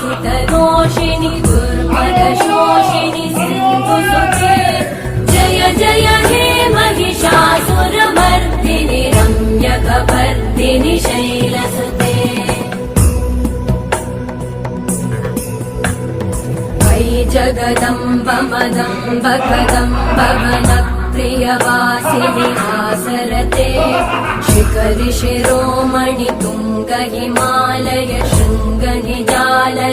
सुतरोषिणि दुर्मदशोषिणि सिन्धुसुते जय जय हे महिषासुरमर्दिनि रम्यकपर्दिनि शैलसुते जगदम्ब मदम्ब कदम्ब वनप्रियवासिनि हासरते शिखरि शिरोमणि तुङ्ग हिमालय शृङ्ग निजालय